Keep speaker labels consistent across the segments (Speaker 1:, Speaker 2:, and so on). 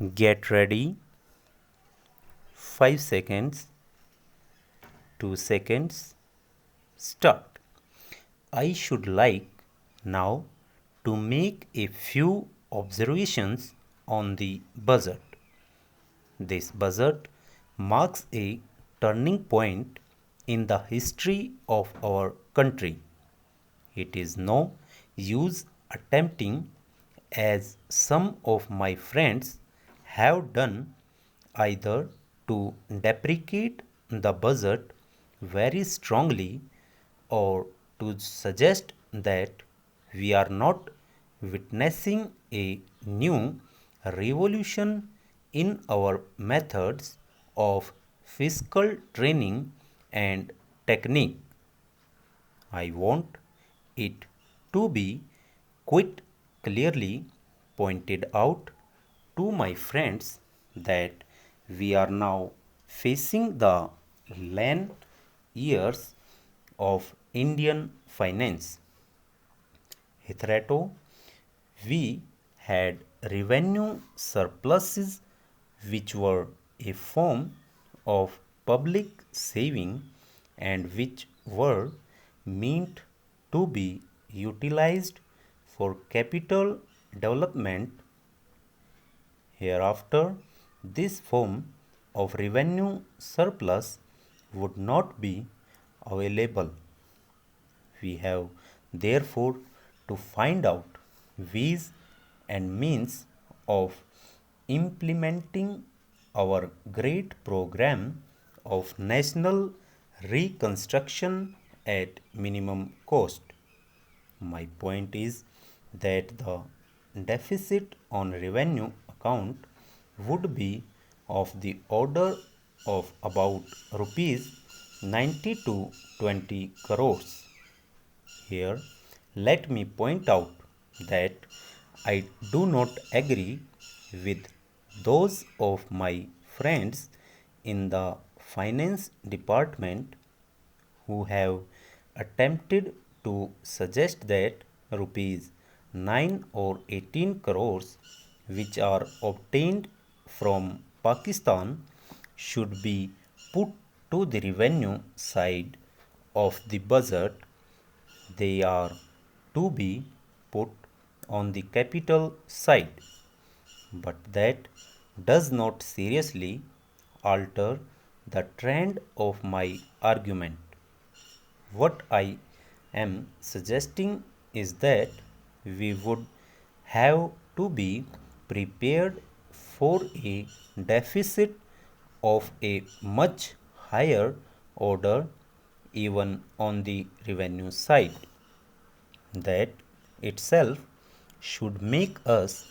Speaker 1: Get ready. 5 seconds, 2 seconds, start. I should like now to make a few observations on the budget. This budget marks a turning point in the history of our country. It is no use attempting, as some of my friends have done, either to deprecate the budget very strongly or to suggest that we are not witnessing a new revolution in our methods of fiscal training and technique. I want it to be quite clearly pointed out to my friends that we are now facing the lean years of Indian finance. Hitherto, we had revenue surpluses which were a form of public saving and which were meant to be utilized for capital development. Hereafter, this form of revenue surplus would not be available. We have therefore to find out ways and means of implementing our great program of national reconstruction at minimum cost. My point is that the deficit on revenue account would be of the order of about rupees 90 to 20 crores. Here, let me point out that I do not agree with those of my friends in the finance department who have attempted to suggest that rupees 9 or 18 crores which are obtained from Pakistan should be put to the revenue side of the budget. They are to be put on the capital side, but that does not seriously alter the trend of my argument. What I am suggesting is that we would have to be prepared for a deficit of a much higher order even on the revenue side. That itself should make us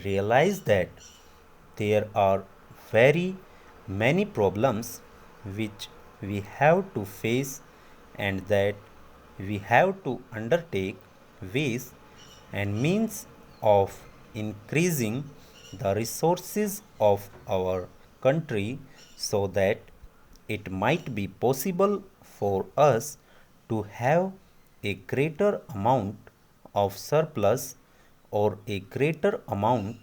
Speaker 1: realize that there are very many problems which we have to face and that we have to undertake ways and means of increasing the resources of our country so that it might be possible for us to have a greater amount of surplus or a greater amount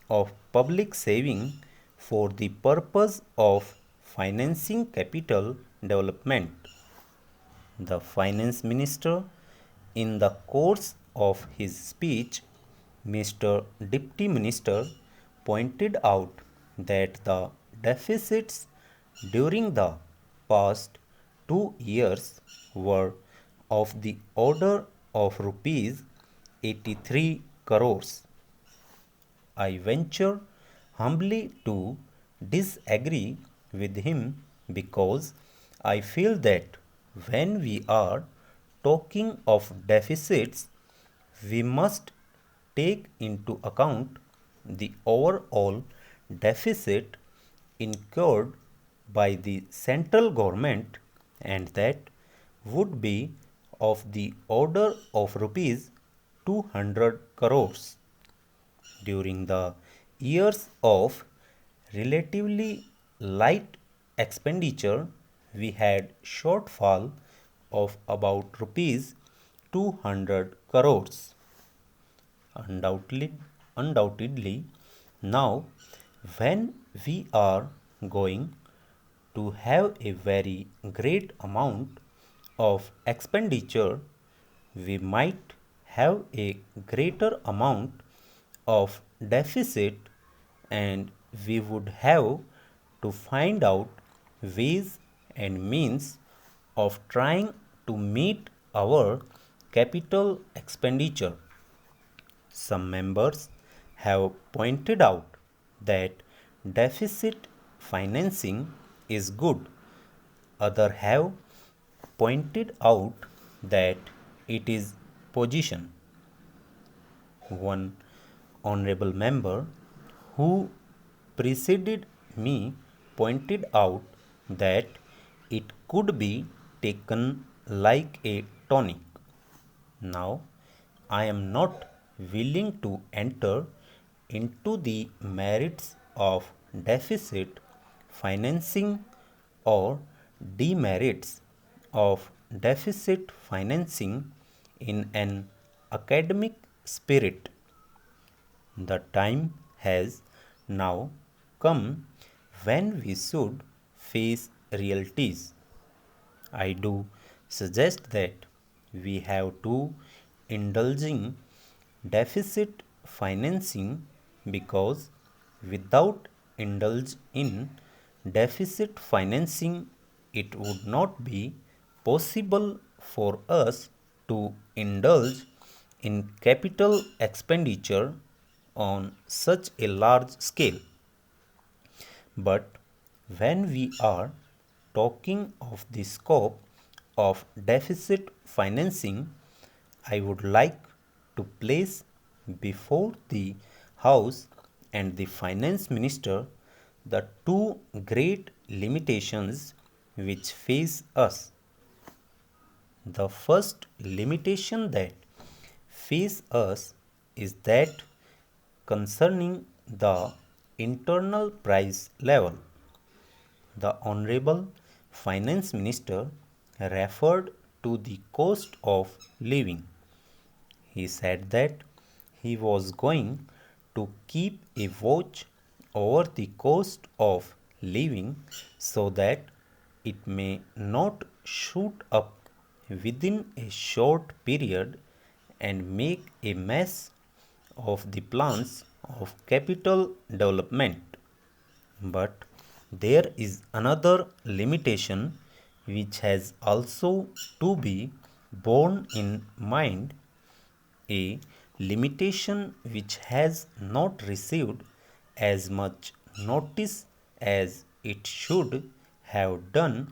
Speaker 1: of public saving for the purpose of financing capital development. The finance minister, in the course of his speech, Mr. Deputy Minister pointed out that the deficits during the past 2 years were of the order of rupees 83 crores. I venture humbly to disagree with him because I feel that when we are talking of deficits, we must take into account the overall deficit incurred by the central government, and that would be of the order of rupees 200 crores. During the years of relatively light expenditure, we had shortfall of about rupees 200 crores. Undoubtedly, now When we are going to have a very great amount of expenditure, we might have a greater amount of deficit, and we would have to find out ways and means of trying to meet our capital expenditure. Some members have pointed out that deficit financing is good. Others have pointed out that it is position. One honorable member who preceded me pointed out that it could be taken like a tonic. Now, I am not willing to enter into the merits of deficit financing or demerits of deficit financing in an academic spirit. The time has now come when we should face realities. I do suggest that we have to indulging deficit financing, because without indulge in deficit financing it would not be possible for us to indulge in capital expenditure on such a large scale. But when we are talking of the scope of deficit financing, I would like to place before the House and the Finance Minister the two great limitations which face us. The first limitation that face us is that concerning the internal price level. The Honorable Finance Minister referred to the cost of living. He said that he was going to keep a watch over the cost of living so that it may not shoot up within a short period and make a mess of the plans of capital development. But there is another limitation which has also to be borne in mind, a limitation which has not received as much notice as it should have done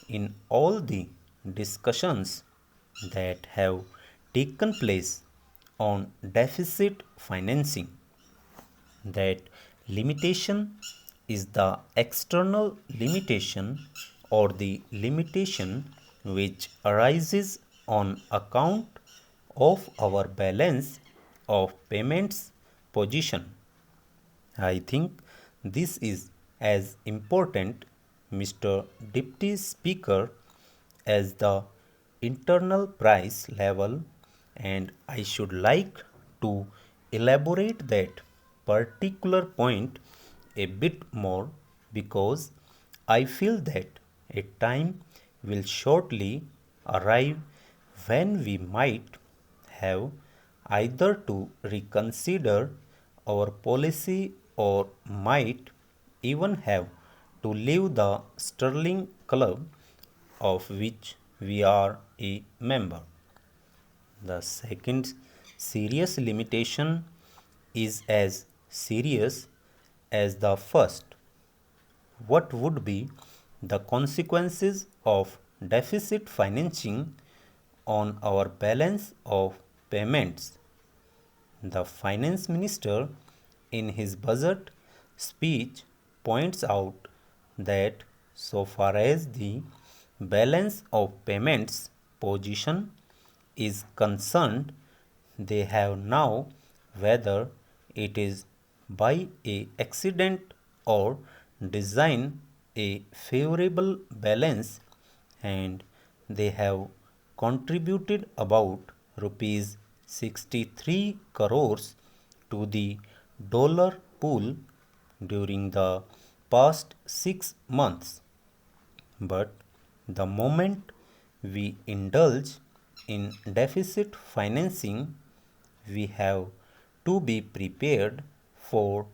Speaker 1: in all the discussions that have taken place on deficit financing. That limitation is the external limitation, or the limitation which arises on account of our balance of payments position. I think this is as important, Mr. Deputy Speaker, as the internal price level, and I should like to elaborate that particular point a bit more, because I feel that a time will shortly arrive when we might have either to reconsider our policy or might even have to leave the Sterling Club of which we are a member. The second serious limitation is as serious as the first. What would be the consequences of deficit financing on our balance of payments? The finance minister in his budget speech points out that so far as the balance of payments position is concerned, they have now, whether it is by a accident or design, a favorable balance, and they have contributed about rupees 63 crores to the dollar pool during the past 6 months. But the moment we indulge in deficit financing, we have to be prepared for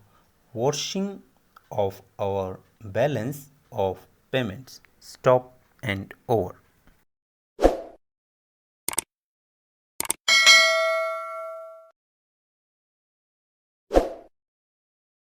Speaker 1: washing of our balance of payments. Stop and over.